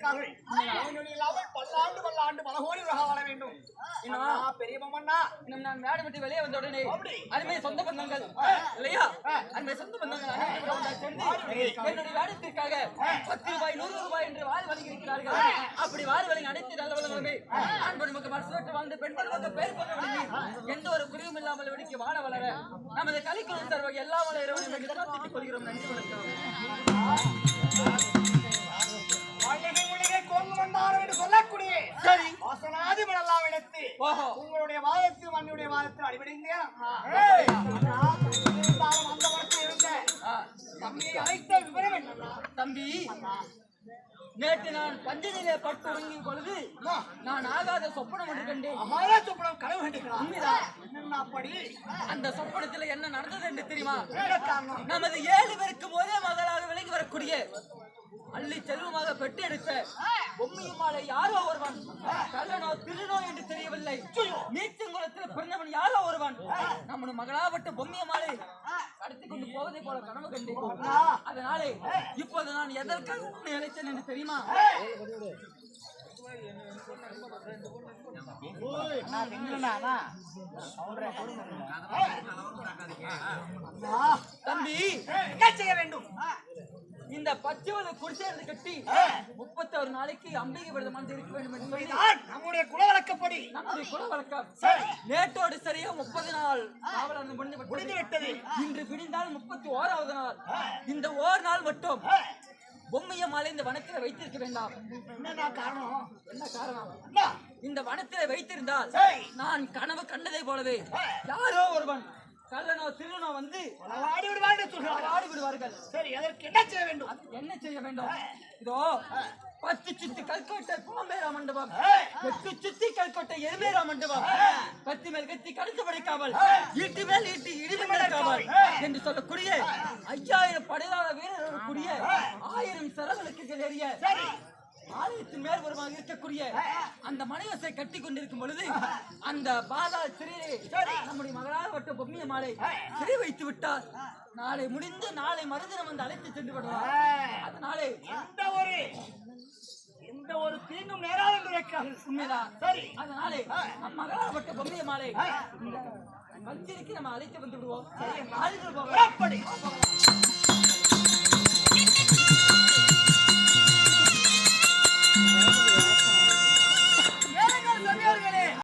இருக்கிறார்கள். பல்லாண்டு பல கோடி உலக வாழ வேண்டும். பெரிய மன்னா இன்னும் நான் மேடை விட்டு வெளியே வந்த உடனே அருமை சொந்த பந்தங்கள் இல்லையா, அருமை சொந்த பந்தங்கள் என்னுடைய வேடத்திற்காக 10 ரூபாய் 100 ரூபாய் என்று வாழ் வழங்கியிருக்கிறார்கள். அப்படி வாழ் வழங்கி அனைத்து நல்லவர்களுமே நமக்கு மனசு வாழ்ந்து பெண்கள் பேர் கொண்டு எந்த ஒரு குறையும் இல்லாமல் வெடிக்க வாழ வளர நமது கலிக்குழு தருவ எல்லா வளரும் கொள்கிறோம். நன்றி வணக்கம். சொல்லக்கூடிய சரி வாசனாதி மணலாம் எடுத்து உங்களுடைய வாதத்தில் மண்ணுடைய வாதத்தில் அடிபடுங்க. அந்த வழக்கில் இருந்த தம்பியை அழைத்த விவரம் என்ன? தம்பி, நேற்று நான் பஞ்சனிலே பட்டு உறங்கிய பொழுது நான் ஆகாத சொப்பனம் ஒன்று கண்டேன். சொப்பனம் கனவு கண்டீங்களா? அப்படி அந்த சொப்பனத்துல என்ன நடந்தது என்று தெரியுமா? நமது 7 பேருக்கு ஒரே மகளாக விலகி வரக்கூடிய அள்ளி செல்வமாக பெற்று எடுத்த பொம்மையுமாலை யாரோ ஒருவன் கல்லனோ திருநோ என்று தெரியவில்லை. நீச்சங்குளத்தில் பிறந்தவன் யாரோ ஒருவன் நம்முடைய மகளாவட்ட பொம்மையமாலை கடத்தி கொண்டு போவதை போல கனவு கண்டேன். அதனாலே இப்போது நான் எதற்காக உன்னை அழைத்தேன் என்று தெரியுமா? தம்பி, என்ன செய்ய வேண்டும்? இந்த 10 குடிசை கட்டி 31 நாளைக்கு அம்பிகை விரதம் இருக்க வேண்டும் என்று நம்முடைய குலவழக்கப்படி நம்முடைய குலவழக்கம் நேற்றோடு சரியா 30 நாள் காவல் முடிந்து விட்டது. இன்று பிடிந்தால் 31வது நாள். இந்த ஓர் நாள் மட்டும் பொம்மைய மாலை இந்த வனத்தில் வைத்திருக்க வேண்டாம். என்ன காரணம்? என்ன காரணம்? இந்த வனத்தில் வைத்திருந்தால் நான் கனவு கண்டதை போலவே யாரோ ஒருவன் கல்லனோ திருநோ வந்து ஆடி விடுவார்கள். சரி, அதற்கு என்ன செய்ய வேண்டும்? என்ன செய்ய வேண்டும்? இதோ 10 சுத்தி கல்கோட்டை பாம்பேரா மண்டபம், 8 சுத்தி கல்கோட்டை எருமேரா மண்டபம், 10 மேல் கத்தி கடுத்து படைக்காமல், ஈட்டி மேல் ஈட்டி இடிமடைக்காமல் என்று சொல்லக்கூடிய 5000 படையாள வீரர்கள் கூடிய 1000 சரவலுக்கு ஏறிய ஆலயத்தின் மேற்புறமாக இருக்கக்கூடிய அந்த மனைவசை கட்டி கொண்டிருக்கும் பொழுது அந்த பாலா சிறையை நம்முடைய மகளாக வட்ட பொம்மைய மாலை சிறை வைத்து விட்டார். நாளை முடிந்து நாளை மறுதினம் வந்து அழைத்து சென்று விடுவார். அதனாலே எந்த ஒரு தீங்கும் நேராக இருக்கிறார்கள். உண்மைதான். சரி, அதனாலே நம் மகளாக வட்ட பொம்மைய மாலை இந்த மஞ்சளுக்கு நம்ம அழைத்து வந்து விடுவோம். சரி, அப்படி